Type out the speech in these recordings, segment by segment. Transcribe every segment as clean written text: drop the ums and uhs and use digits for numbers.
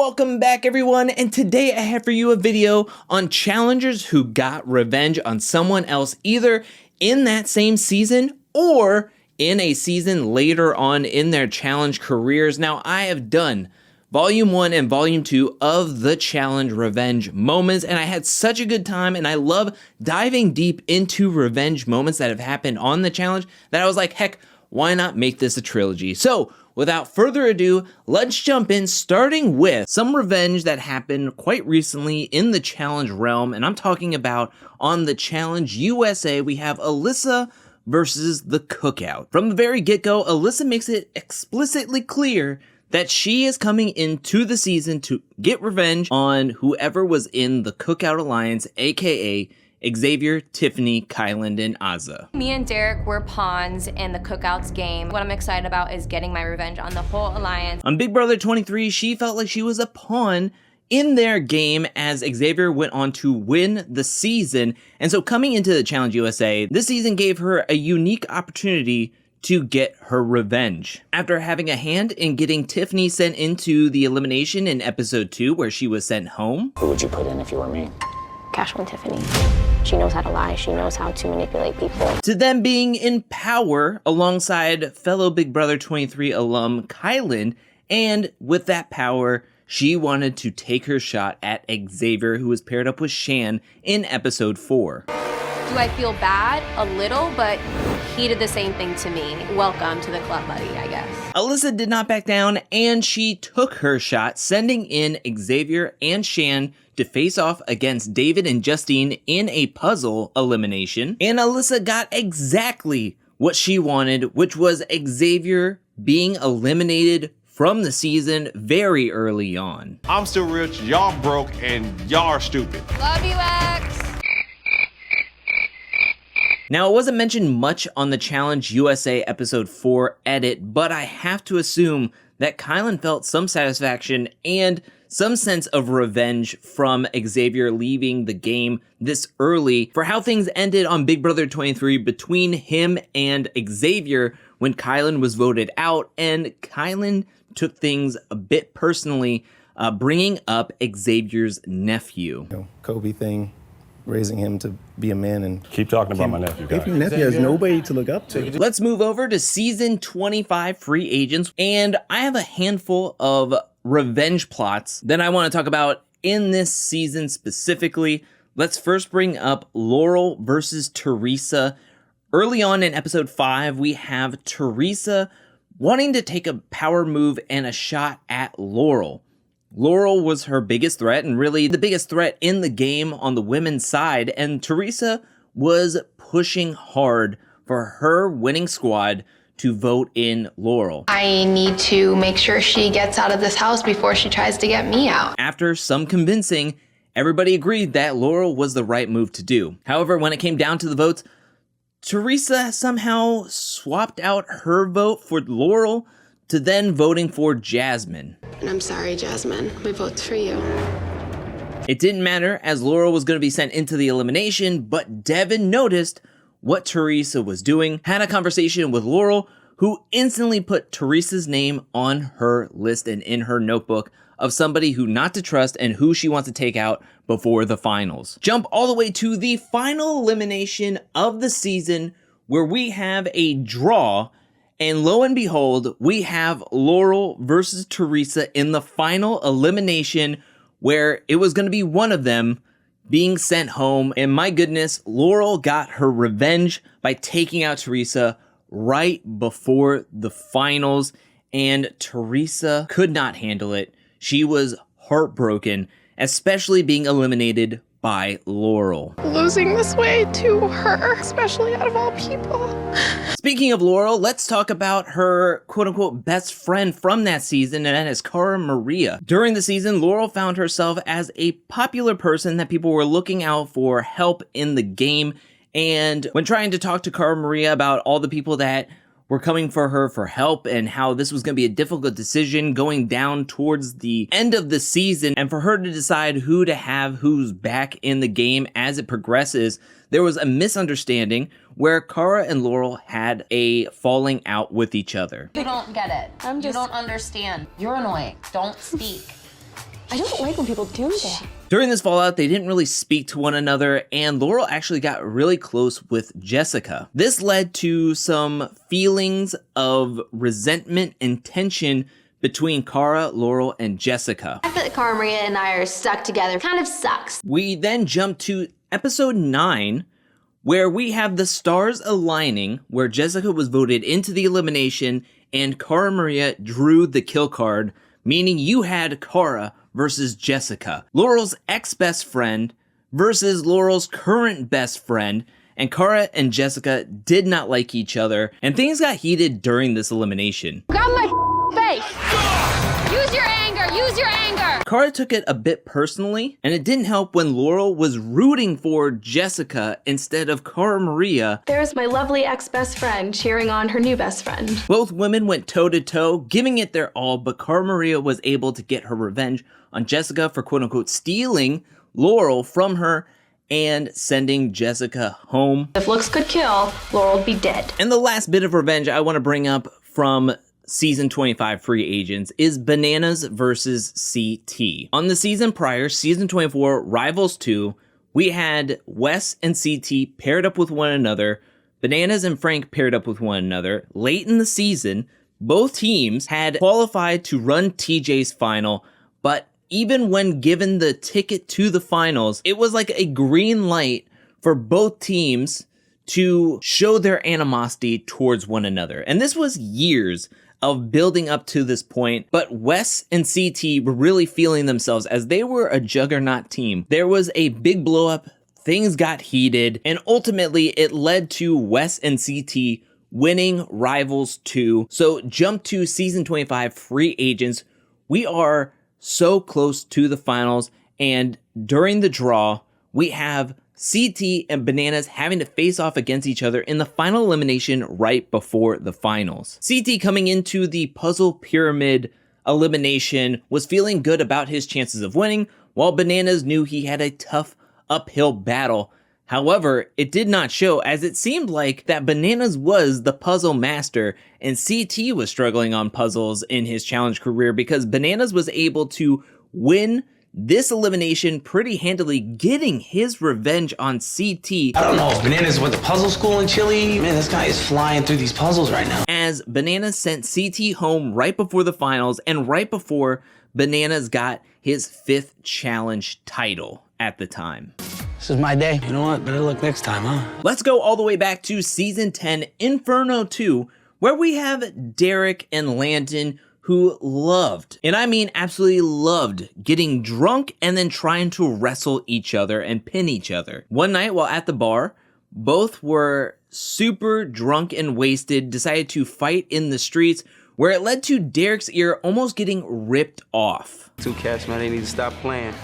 Welcome back everyone, and today I have for you a video on challengers who got revenge on someone else either in that same season or in a season later on in their challenge careers. Now, I have done Volume 1 and Volume 2 of the challenge revenge moments, and I had such a good time, and I love diving deep into revenge moments that have happened on the challenge that I was like, heck, why not make this a trilogy? So, without further ado, let's jump in, starting with some revenge that happened quite recently in the challenge realm, and I'm talking about on the Challenge USA, we have Alyssa versus the Cookout. From the very get-go, Alyssa makes it explicitly clear that she is coming into the season to get revenge on whoever was in the Cookout Alliance, aka Xavier, Tiffany, Kyland, and Azah. Me and Derek were pawns in the Cookouts game. What I'm excited about is getting my revenge on the whole alliance. On Big Brother 23, she felt like she was a pawn in their game as Xavier went on to win the season. And so coming into the Challenge USA, this season gave her a unique opportunity to get her revenge. After having a hand in getting Tiffany sent into the elimination in episode 2 where she was sent home. Who would you put in if you were me? Cash on Tiffany. She knows how to lie. She knows how to manipulate people. To them being in power alongside fellow Big Brother 23 alum Kyland, and with that power, she wanted to take her shot at Xavier, who was paired up with Shan in episode 4. Do I feel bad? A little, but he did the same thing to me. Welcome to the club, buddy, I guess. Alyssa did not back down, and she took her shot, sending in Xavier and Shan to face off against David and Justine in a puzzle elimination. And Alyssa got exactly what she wanted, which was Xavier being eliminated from the season very early on. I'm still rich, y'all broke, and y'all are stupid. Love you, X. Now, it wasn't mentioned much on the Challenge USA episode 4 edit, but I have to assume that Kyland felt some satisfaction and some sense of revenge from Xavier leaving the game this early for how things ended on Big Brother 23 between him and Xavier when Kyland was voted out, and Kyland took things a bit personally, bringing up Xavier's nephew. Kobe thing, raising him to be a man, and Keep talking about my nephew, guys. if your nephew has nobody to look up to. Let's move over to season 25 free agents, and I have a handful of revenge plots that I want to talk about in this season specifically. Let's first bring up Laurel versus Teresa. Early on in episode 5, we have Teresa wanting to take a power move and a shot at Laurel. Laurel was her biggest threat, and really the biggest threat in the game on the women's side, and Teresa was pushing hard for her winning squad to vote in Laurel. I need to make sure she gets out of this house before she tries to get me out. After some convincing, everybody agreed that Laurel was the right move to do. However, when it came down to the votes, Teresa somehow swapped out her vote for Laurel to then voting for Jasmine. And I'm sorry, Jasmine, my vote's for you. It didn't matter as Laurel was going to be sent into the elimination, but Devin noticed what Teresa was doing, had a conversation with Laurel, who instantly put Teresa's name on her list and in her notebook of somebody who not to trust and who she wants to take out before the finals. Jump all the way to the final elimination of the season where we have a draw, and lo and behold, we have Laurel versus Teresa in the final elimination where it was going to be one of them being sent home. And my goodness, Laurel got her revenge by taking out Teresa right before the finals, and Teresa could not handle it. She was heartbroken, especially being eliminated by Laurel. Losing this way to her, especially out of all people. Speaking of Laurel, let's talk about her quote-unquote best friend from that season, and that is Cara Maria. During the season, Laurel found herself as a popular person that people were looking out for help in the game, and when trying to talk to Cara Maria about all the people that were coming for her for help and how this was going to be a difficult decision going down towards the end of the season, and for her to decide who to have who's back in the game as it progresses, there was a misunderstanding where Cara and Laurel had a falling out with each other. You don't get it. You don't understand. You're annoying. Don't speak. I don't like when people do that. During this fallout, they didn't really speak to one another, and Laurel actually got really close with Jessica. This led to some feelings of resentment and tension between Cara, Laurel, and Jessica. I feel like Cara Maria and I are stuck together. Kind of sucks. We then jump to episode 9, where we have the stars aligning, where Jessica was voted into the elimination and Cara Maria drew the kill card, meaning you had Cara versus Jessica. Laurel's ex-best friend versus Laurel's current best friend, and Cara and Jessica did not like each other, and things got heated during this elimination. Grab my face! Use your anger! Use your anger! Cara took it a bit personally, and it didn't help when Laurel was rooting for Jessica instead of Cara Maria. There's my lovely ex-best friend cheering on her new best friend. Both women went toe-to-toe, giving it their all, but Cara Maria was able to get her revenge on Jessica for quote-unquote stealing Laurel from her and sending Jessica home. If looks could kill, Laurel would be dead. And the last bit of revenge I want to bring up from Season 25 Free Agents is Bananas versus CT. On the season prior, Season 24 Rivals 2, we had Wes and CT paired up with one another, Bananas and Frank paired up with one another. Late in the season, both teams had qualified to run TJ's final, but even when given the ticket to the finals, it was like a green light for both teams to show their animosity towards one another. And this was years of building up to this point, but Wes and CT were really feeling themselves as they were a juggernaut team. There was a big blow up, things got heated, and ultimately it led to Wes and CT winning Rivals 2. So jump to Season 25 Free Agents. We are so close to the finals, and during the draw, we have CT and Bananas having to face off against each other in the final elimination right before the finals. CT coming into the puzzle pyramid elimination was feeling good about his chances of winning, while Bananas knew he had a tough uphill battle. However, it did not show, as it seemed like that Bananas was the puzzle master and CT was struggling on puzzles in his challenge career because Bananas was able to win this elimination pretty handily, getting his revenge on CT. I don't know if Bananas went to puzzle school in Chile. Man, this guy is flying through these puzzles right now. As Bananas sent CT home right before the finals and right before Bananas got his 5th challenge title at the time. This is my day. You know what? Better luck next time, huh? Let's go all the way back to Season 10, Inferno 2, where we have Derek and Landon, who loved, and I mean absolutely loved, getting drunk and then trying to wrestle each other and pin each other. One night while at the bar, both were super drunk and wasted, decided to fight in the streets, where it led to Derek's ear almost getting ripped off. Two cats, man, they need to stop playing.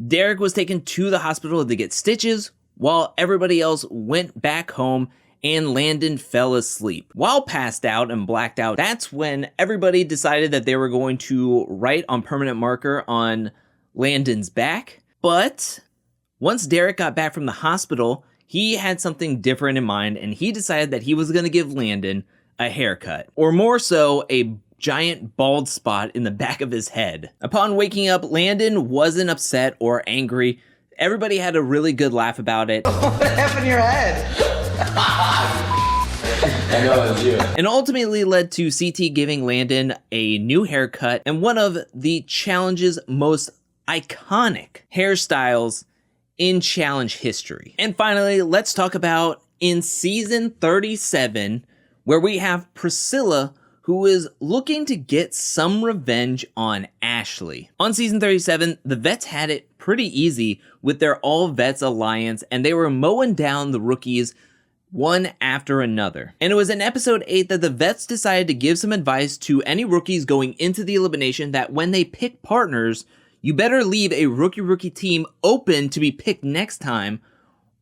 Derek was taken to the hospital to get stitches, while everybody else went back home and Landon fell asleep. While passed out and blacked out, that's when everybody decided that they were going to write on permanent marker on Landon's back. But once Derek got back from the hospital, he had something different in mind, and he decided that he was going to give Landon a haircut, or more so, a giant bald spot in the back of his head. Upon waking up, Landon wasn't upset or angry. Everybody had a really good laugh about it. What happened to your head? I know it was you. And ultimately led to CT giving Landon a new haircut and one of the challenge's most iconic hairstyles in challenge history. And finally, let's talk about in season 37, where we have Priscilla, who is looking to get some revenge on Ashley. On season 37, the vets had it pretty easy with their all vets alliance, and they were mowing down the rookies one after another. And it was in episode 8 that the vets decided to give some advice to any rookies going into the elimination that when they pick partners, you better leave a rookie team open to be picked next time,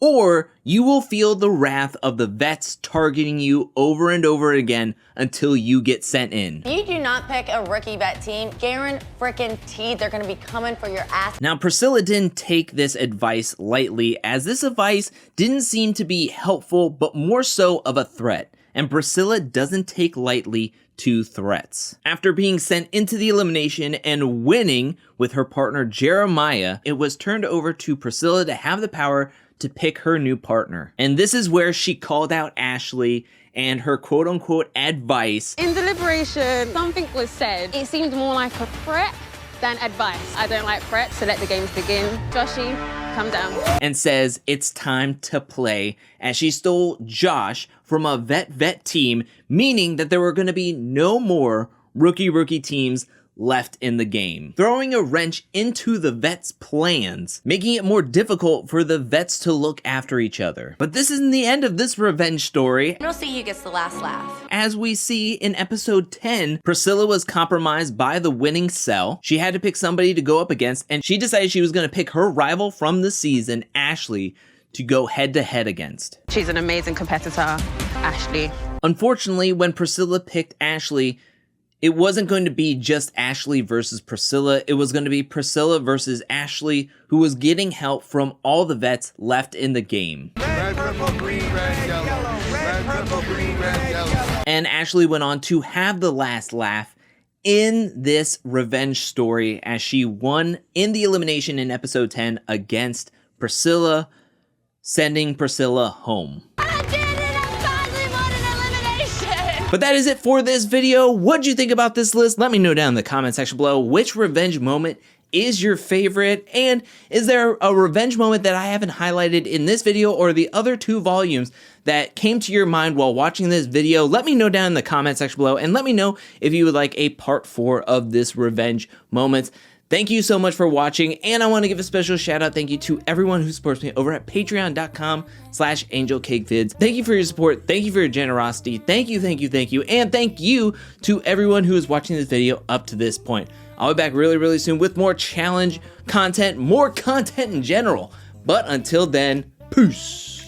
or you will feel the wrath of the vets targeting you over and over again until you get sent in. You do not pick a rookie vet team, guaranteed they're gonna be coming for your ass. Now, Priscilla didn't take this advice lightly, as this advice didn't seem to be helpful, but more so of a threat. And Priscilla doesn't take lightly 2 threats. After being sent into the elimination and winning with her partner Jeremiah, it was turned over to Priscilla to have the power to pick her new partner. And this is where she called out Ashley and her quote-unquote advice. In deliberation, something was said. It seemed more like a threat than advice. I don't like threats, so let the games begin. Joshy, come down. And says it's time to play, as she stole Josh from a vet team, meaning that there were going to be no more rookie teams left in the game, throwing a wrench into the vets' plans, making it more difficult for the vets to look after each other. But this isn't the end of this revenge story. We'll see who gets the last laugh. As we see in episode 10, Priscilla was compromised by the winning cell. She had to pick somebody to go up against, and she decided she was going to pick her rival from the season, Ashley, to go head-to-head against. She's an amazing competitor, Ashley. Unfortunately, when Priscilla picked Ashley, it wasn't going to be just Ashley versus Priscilla. It was going to be Priscilla versus Ashley, who was getting help from all the vets left in the game. Red, purple, green, red, yellow. Red, purple, green, red, yellow. And Ashley went on to have the last laugh in this revenge story as she won in the elimination in episode 10 against Priscilla, sending Priscilla home. But that is it for this video. What'd you think about this list? Let me know down in the comment section below. Which revenge moment is your favorite? And is there a revenge moment that I haven't highlighted in this video or the other 2 volumes that came to your mind while watching this video? Let me know down in the comment section below, and let me know if you would like a part 4 of this revenge moments. Thank you so much for watching, and I want to give a special shout out thank you to everyone who supports me over at patreon.com/angelcakevids. Thank you for your support, thank you for your generosity, thank you, and thank you to everyone who is watching this video up to this point. I'll be back really soon with more challenge content, more content in general. But until then, peace.